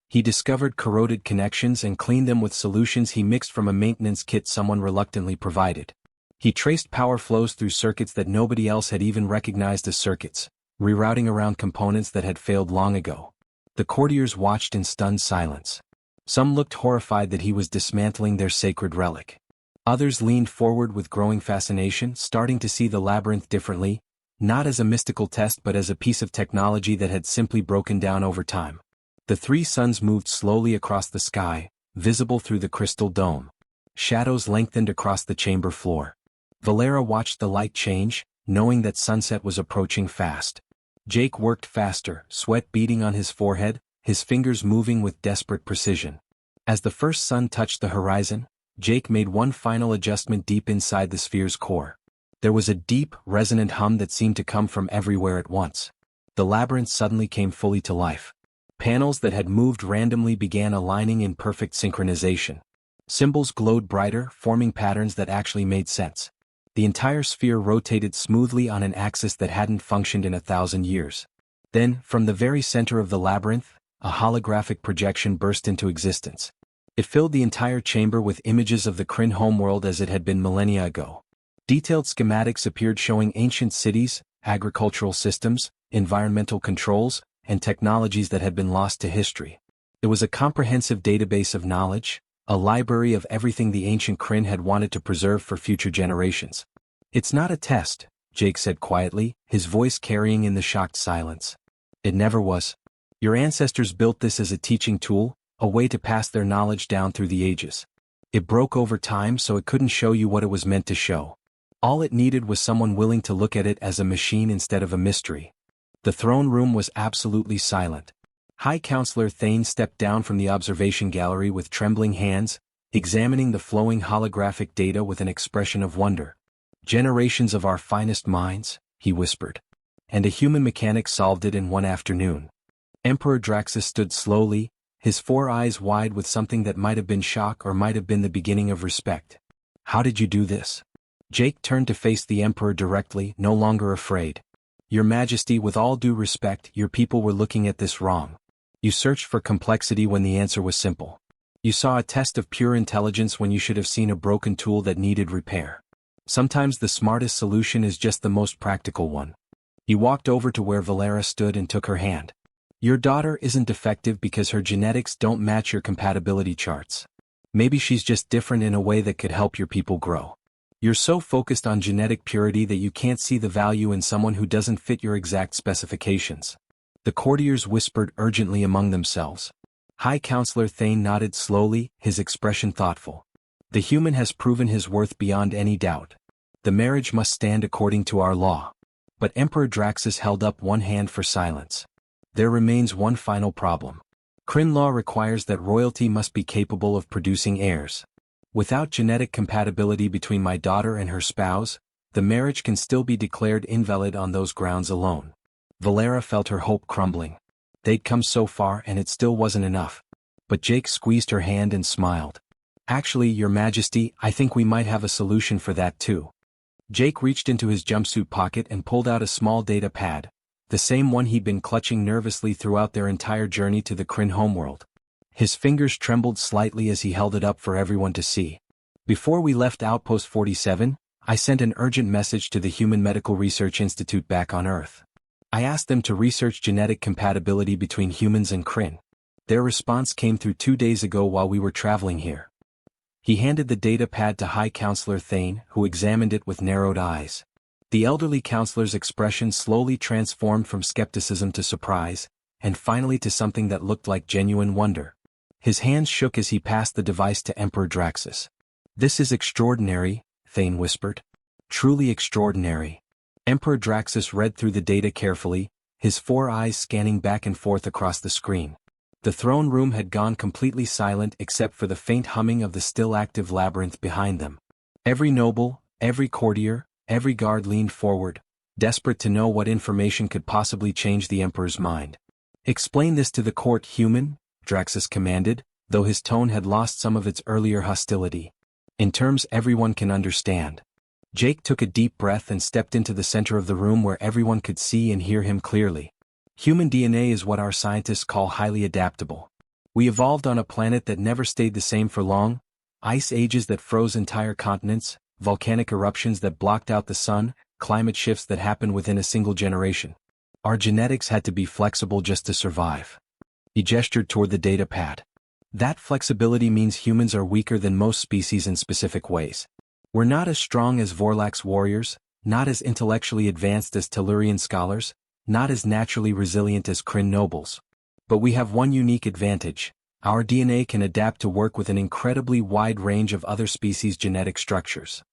He discovered corroded connections and cleaned them with solutions he mixed from a maintenance kit someone reluctantly provided. He traced power flows through circuits that nobody else had even recognized as circuits, rerouting around components that had failed long ago. The courtiers watched in stunned silence. Some looked horrified that he was dismantling their sacred relic. Others leaned forward with growing fascination, starting to see the labyrinth differently, not as a mystical test but as a piece of technology that had simply broken down over time. The three suns moved slowly across the sky, visible through the crystal dome. Shadows lengthened across the chamber floor. Valera watched the light change, knowing that sunset was approaching fast. Jake worked faster, sweat beading on his forehead, his fingers moving with desperate precision. As the first sun touched the horizon, Jake made one final adjustment deep inside the sphere's core. There was a deep, resonant hum that seemed to come from everywhere at once. The labyrinth suddenly came fully to life. Panels that had moved randomly began aligning in perfect synchronization. Symbols glowed brighter, forming patterns that actually made sense. The entire sphere rotated smoothly on an axis that hadn't functioned in 1,000 years. Then, from the very center of the labyrinth, a holographic projection burst into existence. It filled the entire chamber with images of the Kryn homeworld as it had been millennia ago. Detailed schematics appeared showing ancient cities, agricultural systems, environmental controls, and technologies that had been lost to history. It was a comprehensive database of knowledge, a library of everything the ancient Kryn had wanted to preserve for future generations. "It's not a test," Jake said quietly, his voice carrying in the shocked silence. "It never was. Your ancestors built this as a teaching tool, a way to pass their knowledge down through the ages. It broke over time so it couldn't show you what it was meant to show. All it needed was someone willing to look at it as a machine instead of a mystery." The throne room was absolutely silent. High Counselor Thane stepped down from the observation gallery with trembling hands, examining the flowing holographic data with an expression of wonder. "Generations of our finest minds," he whispered. "And a human mechanic solved it in one afternoon." Emperor Draxus stood slowly, his four eyes wide with something that might have been shock or might have been the beginning of respect. "How did you do this?" Jake turned to face the Emperor directly, no longer afraid. "Your Majesty, with all due respect, your people were looking at this wrong. You searched for complexity when the answer was simple. You saw a test of pure intelligence when you should have seen a broken tool that needed repair. Sometimes the smartest solution is just the most practical one." He walked over to where Valera stood and took her hand. "Your daughter isn't defective because her genetics don't match your compatibility charts. Maybe she's just different in a way that could help your people grow. You're so focused on genetic purity that you can't see the value in someone who doesn't fit your exact specifications." The courtiers whispered urgently among themselves. High Counselor Thane nodded slowly, his expression thoughtful. "The human has proven his worth beyond any doubt. The marriage must stand according to our law." But Emperor Draxus held up one hand for silence. "There remains one final problem. Kryn law requires that royalty must be capable of producing heirs. Without genetic compatibility between my daughter and her spouse, the marriage can still be declared invalid on those grounds alone." Valera felt her hope crumbling. They'd come so far and it still wasn't enough. But Jake squeezed her hand and smiled. "Actually, Your Majesty, I think we might have a solution for that too." Jake reached into his jumpsuit pocket and pulled out a small data pad, the same one he'd been clutching nervously throughout their entire journey to the Kryn homeworld. His fingers trembled slightly as he held it up for everyone to see. "Before we left Outpost 47, I sent an urgent message to the Human Medical Research Institute back on Earth. I asked them to research genetic compatibility between humans and Kryn. Their response came through 2 days ago while we were traveling here." He handed the data pad to High Counselor Thane, who examined it with narrowed eyes. The elderly counselor's expression slowly transformed from skepticism to surprise, and finally to something that looked like genuine wonder. His hands shook as he passed the device to Emperor Draxus. "This is extraordinary," Thane whispered. "Truly extraordinary." Emperor Draxus read through the data carefully, his four eyes scanning back and forth across the screen. The throne room had gone completely silent except for the faint humming of the still active labyrinth behind them. Every noble, every courtier, every guard leaned forward, desperate to know what information could possibly change the Emperor's mind. "Explain this to the court, human," Draxus commanded, though his tone had lost some of its earlier hostility. "In terms everyone can understand." Jake took a deep breath and stepped into the center of the room where everyone could see and hear him clearly. Human DNA is what our scientists call highly adaptable. We evolved on a planet that never stayed the same for long, ice ages that froze entire continents, volcanic eruptions that blocked out the sun, climate shifts that happened within a single generation. Our genetics had to be flexible just to survive. He gestured toward the data pad. That flexibility means humans are weaker than most species in specific ways. We're not as strong as Vorlak's warriors, not as intellectually advanced as Tellurian scholars, not as naturally resilient as Kryn nobles. But we have one unique advantage: our DNA can adapt to work with an incredibly wide range of other species' genetic structures.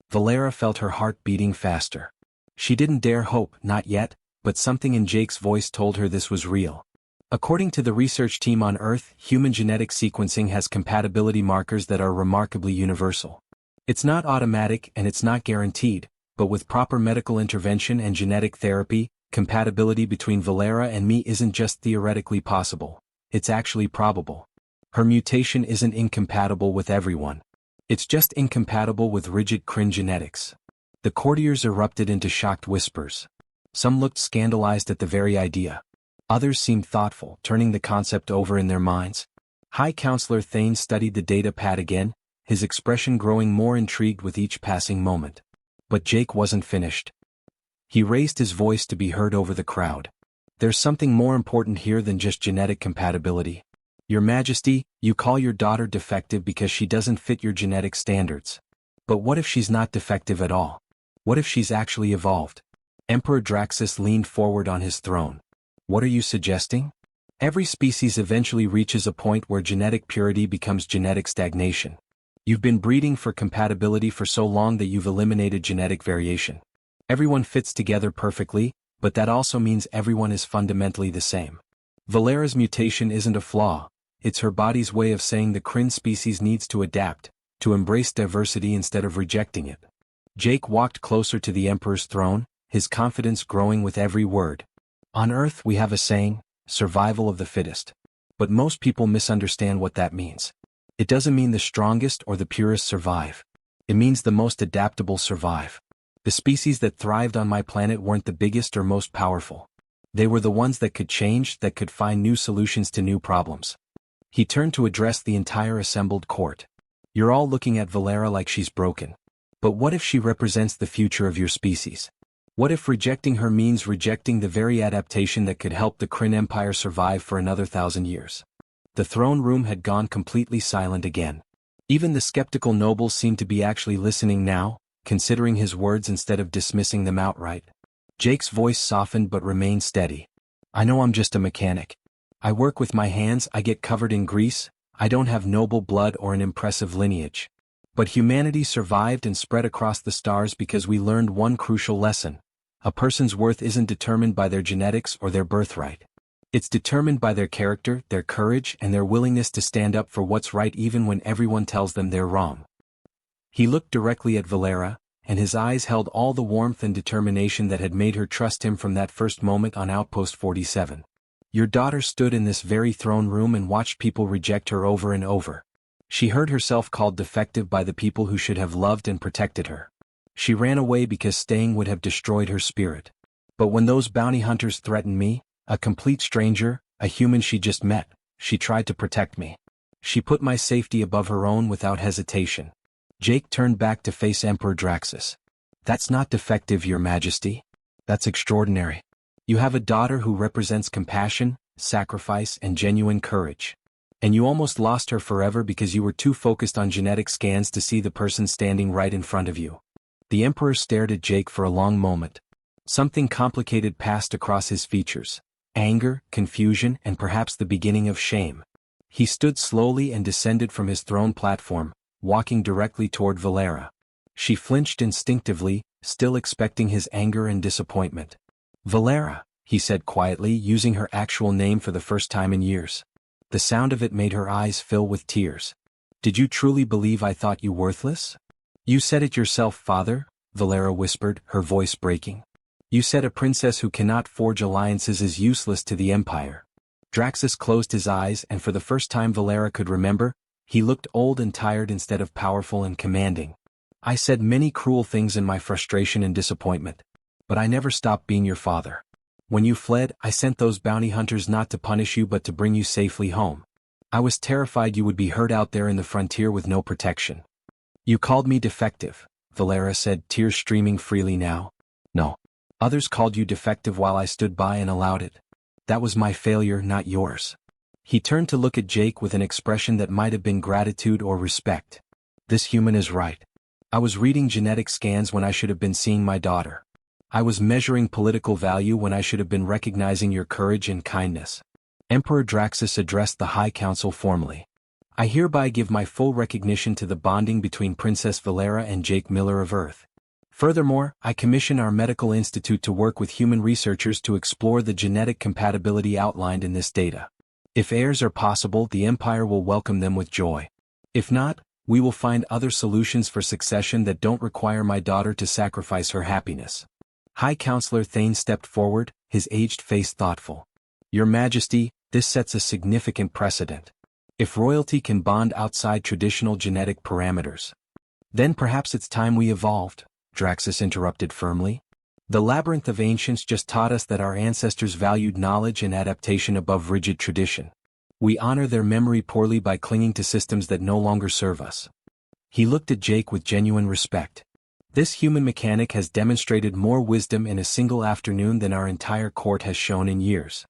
Valera felt her heart beating faster. She didn't dare hope, not yet, but something in Jake's voice told her this was real. According to the research team on Earth, human genetic sequencing has compatibility markers that are remarkably universal. It's not automatic and it's not guaranteed, but with proper medical intervention and genetic therapy, compatibility between Valera and me isn't just theoretically possible, it's actually probable. Her mutation isn't incompatible with everyone. It's just incompatible with rigid Kryn genetics. The courtiers erupted into shocked whispers. Some looked scandalized at the very idea. Others seemed thoughtful, turning the concept over in their minds. High Counselor Thane studied the data pad again, his expression growing more intrigued with each passing moment. But Jake wasn't finished. He raised his voice to be heard over the crowd. There's something more important here than just genetic compatibility. Your Majesty, you call your daughter defective because she doesn't fit your genetic standards. But what if she's not defective at all? What if she's actually evolved? Emperor Draxus leaned forward on his throne. What are you suggesting? Every species eventually reaches a point where genetic purity becomes genetic stagnation. You've been breeding for compatibility for so long that you've eliminated genetic variation. Everyone fits together perfectly, but that also means everyone is fundamentally the same. Valera's mutation isn't a flaw, it's her body's way of saying the Kryn species needs to adapt, to embrace diversity instead of rejecting it. Jake walked closer to the Emperor's throne, his confidence growing with every word. On Earth we have a saying, survival of the fittest. But most people misunderstand what that means. It doesn't mean the strongest or the purest survive. It means the most adaptable survive. The species that thrived on my planet weren't the biggest or most powerful. They were the ones that could change, that could find new solutions to new problems. He turned to address the entire assembled court. You're all looking at Valera like she's broken. But what if she represents the future of your species? What if rejecting her means rejecting the very adaptation that could help the Kryn Empire survive for another 1,000 years? The throne room had gone completely silent again. Even the skeptical nobles seemed to be actually listening now, considering his words instead of dismissing them outright. Jake's voice softened but remained steady. I know I'm just a mechanic. I work with my hands, I get covered in grease, I don't have noble blood or an impressive lineage. But humanity survived and spread across the stars because we learned one crucial lesson. A person's worth isn't determined by their genetics or their birthright. It's determined by their character, their courage, and their willingness to stand up for what's right even when everyone tells them they're wrong. He looked directly at Valera, and his eyes held all the warmth and determination that had made her trust him from that first moment on Outpost 47. Your daughter stood in this very throne room and watched people reject her over and over. She heard herself called defective by the people who should have loved and protected her. She ran away because staying would have destroyed her spirit. But when those bounty hunters threatened me, a complete stranger, a human she just met, she tried to protect me. She put my safety above her own without hesitation. Jake turned back to face Emperor Draxus. That's not defective, Your Majesty. That's extraordinary. You have a daughter who represents compassion, sacrifice, and genuine courage. And you almost lost her forever because you were too focused on genetic scans to see the person standing right in front of you. The Emperor stared at Jake for a long moment. Something complicated passed across his features. Anger, confusion, and perhaps the beginning of shame. He stood slowly and descended from his throne platform, walking directly toward Valera. She flinched instinctively, still expecting his anger and disappointment. Valera, he said quietly, using her actual name for the first time in years. The sound of it made her eyes fill with tears. Did you truly believe I thought you worthless? You said it yourself, Father, Valera whispered, her voice breaking. You said a princess who cannot forge alliances is useless to the Empire. Draxus closed his eyes, and for the first time Valera could remember, he looked old and tired instead of powerful and commanding. I said many cruel things in my frustration and disappointment. But I never stopped being your father. When you fled, I sent those bounty hunters not to punish you but to bring you safely home. I was terrified you would be hurt out there in the frontier with no protection. You called me defective, Valera said, tears streaming freely now. No. Others called you defective while I stood by and allowed it. That was my failure, not yours. He turned to look at Jake with an expression that might have been gratitude or respect. This human is right. I was reading genetic scans when I should have been seeing my daughter. I was measuring political value when I should have been recognizing your courage and kindness. Emperor Draxus addressed the High Council formally. I hereby give my full recognition to the bonding between Princess Valera and Jake Miller of Earth. Furthermore, I commission our medical institute to work with human researchers to explore the genetic compatibility outlined in this data. If heirs are possible, the Empire will welcome them with joy. If not, we will find other solutions for succession that don't require my daughter to sacrifice her happiness. High Counselor Thane stepped forward, his aged face thoughtful. Your Majesty, this sets a significant precedent. If royalty can bond outside traditional genetic parameters, then perhaps it's time we evolved, Draxus interrupted firmly. The labyrinth of ancients just taught us that our ancestors valued knowledge and adaptation above rigid tradition. We honor their memory poorly by clinging to systems that no longer serve us. He looked at Jake with genuine respect. This human mechanic has demonstrated more wisdom in a single afternoon than our entire court has shown in years.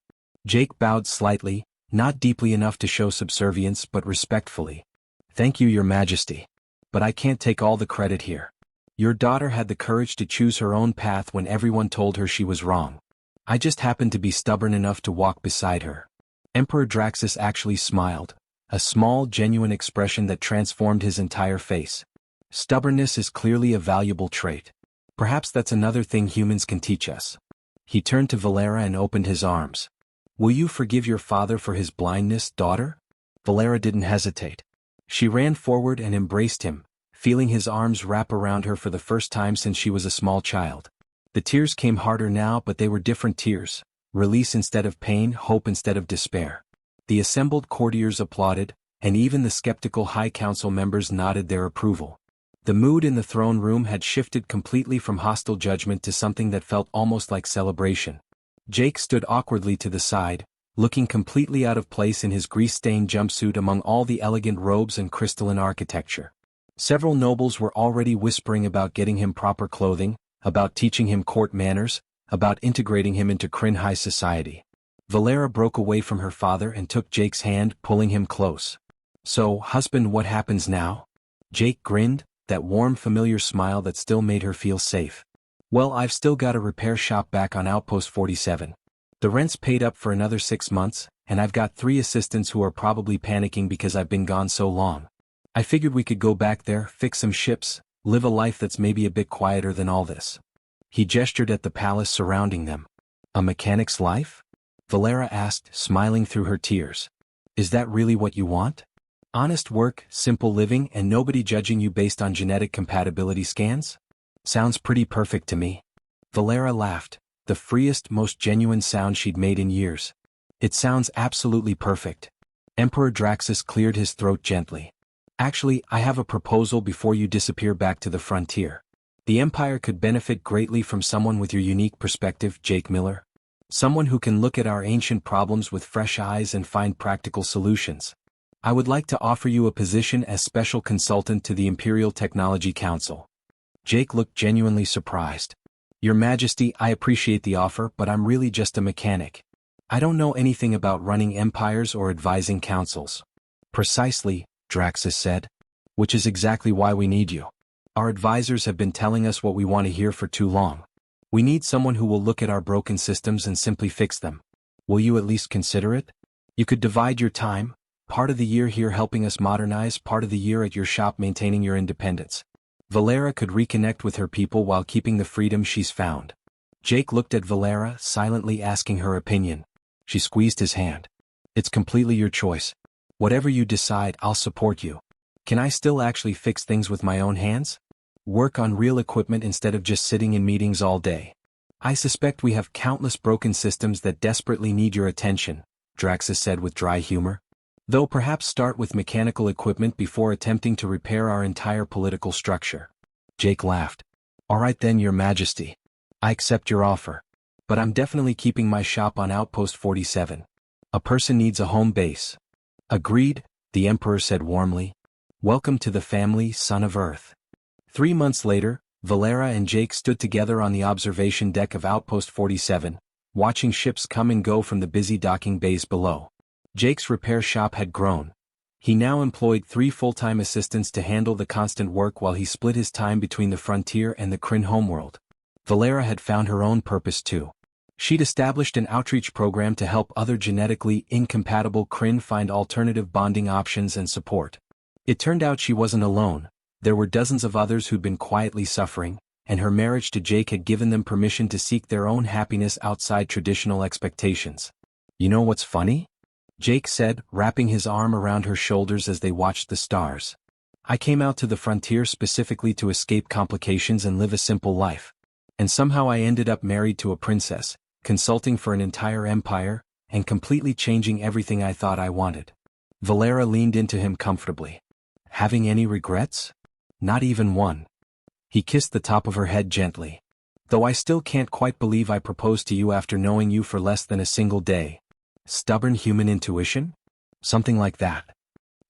Jake bowed slightly, not deeply enough to show subservience but respectfully. Thank you, Your Majesty. But I can't take all the credit here. Your daughter had the courage to choose her own path when everyone told her she was wrong. I just happened to be stubborn enough to walk beside her. Emperor Draxus actually smiled, a small, genuine expression that transformed his entire face. Stubbornness is clearly a valuable trait. Perhaps that's another thing humans can teach us. He turned to Valera and opened his arms. Will you forgive your father for his blindness, daughter? Valera didn't hesitate. She ran forward and embraced him, feeling his arms wrap around her for the first time since she was a small child. The tears came harder now, but they were different tears. Release instead of pain, hope instead of despair. The assembled courtiers applauded, and even the skeptical High Council members nodded their approval. The mood in the throne room had shifted completely from hostile judgment to something that felt almost like celebration. Jake stood awkwardly to the side, looking completely out of place in his grease-stained jumpsuit among all the elegant robes and crystalline architecture. Several nobles were already whispering about getting him proper clothing, about teaching him court manners, about integrating him into Kryn high society. Valera broke away from her father and took Jake's hand, pulling him close. So, husband, what happens now? Jake grinned, that warm familiar smile that still made her feel safe. Well, I've still got a repair shop back on Outpost 47. The rent's paid up for another 6 months, and I've got 3 assistants who are probably panicking because I've been gone so long. I figured we could go back there, fix some ships, live a life that's maybe a bit quieter than all this. He gestured at the palace surrounding them. A mechanic's life? Valera asked, smiling through her tears. Is that really what you want? Honest work, simple living, and nobody judging you based on genetic compatibility scans? Sounds pretty perfect to me. Valera laughed, the freest, most genuine sound she'd made in years. It sounds absolutely perfect. Emperor Draxus cleared his throat gently. Actually, I have a proposal before you disappear back to the frontier. The Empire could benefit greatly from someone with your unique perspective, Jake Miller. Someone who can look at our ancient problems with fresh eyes and find practical solutions. I would like to offer you a position as special consultant to the Imperial Technology Council. Jake looked genuinely surprised. Your Majesty, I appreciate the offer, but I'm really just a mechanic. I don't know anything about running empires or advising councils. Precisely, Draxus said. Which is exactly why we need you. Our advisors have been telling us what we want to hear for too long. We need someone who will look at our broken systems and simply fix them. Will you at least consider it? You could divide your time, part of the year here helping us modernize, part of the year at your shop maintaining your independence. Valera could reconnect with her people while keeping the freedom she's found. Jake looked at Valera, silently asking her opinion. She squeezed his hand. It's completely your choice. Whatever you decide, I'll support you. Can I still actually fix things with my own hands? Work on real equipment instead of just sitting in meetings all day. I suspect we have countless broken systems that desperately need your attention, Draxus said with dry humor. Though perhaps start with mechanical equipment before attempting to repair our entire political structure. Jake laughed. All right then, Your Majesty. I accept your offer. But I'm definitely keeping my shop on Outpost 47. A person needs a home base. Agreed, the Emperor said warmly. Welcome to the family, son of Earth. 3 months later, Valera and Jake stood together on the observation deck of Outpost 47, watching ships come and go from the busy docking bays below. Jake's repair shop had grown. He now employed 3 full-time assistants to handle the constant work while he split his time between the frontier and the Kryn homeworld. Valera had found her own purpose too. She'd established an outreach program to help other genetically incompatible Kryn find alternative bonding options and support. It turned out she wasn't alone. There were dozens of others who'd been quietly suffering, and her marriage to Jake had given them permission to seek their own happiness outside traditional expectations. You know what's funny? Jake said, wrapping his arm around her shoulders as they watched the stars. I came out to the frontier specifically to escape complications and live a simple life. And somehow I ended up married to a princess, consulting for an entire empire, and completely changing everything I thought I wanted. Valera leaned into him comfortably. Having any regrets? Not even one. He kissed the top of her head gently. Though I still can't quite believe I proposed to you after knowing you for less than a single day. Stubborn human intuition? Something like that.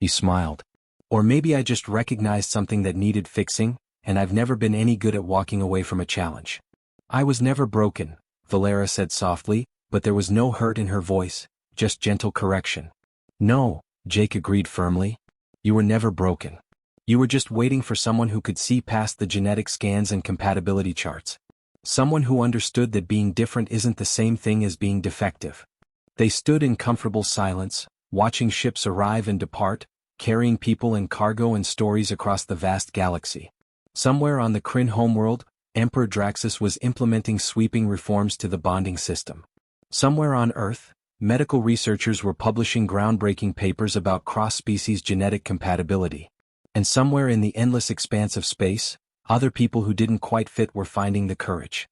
He smiled. Or maybe I just recognized something that needed fixing, and I've never been any good at walking away from a challenge. I was never broken, Valera said softly, but there was no hurt in her voice, just gentle correction. No, Jake agreed firmly. You were never broken. You were just waiting for someone who could see past the genetic scans and compatibility charts. Someone who understood that being different isn't the same thing as being defective. They stood in comfortable silence, watching ships arrive and depart, carrying people and cargo and stories across the vast galaxy. Somewhere on the Kryn homeworld, Emperor Draxus was implementing sweeping reforms to the bonding system. Somewhere on Earth, medical researchers were publishing groundbreaking papers about cross-species genetic compatibility. And somewhere in the endless expanse of space, other people who didn't quite fit were finding the courage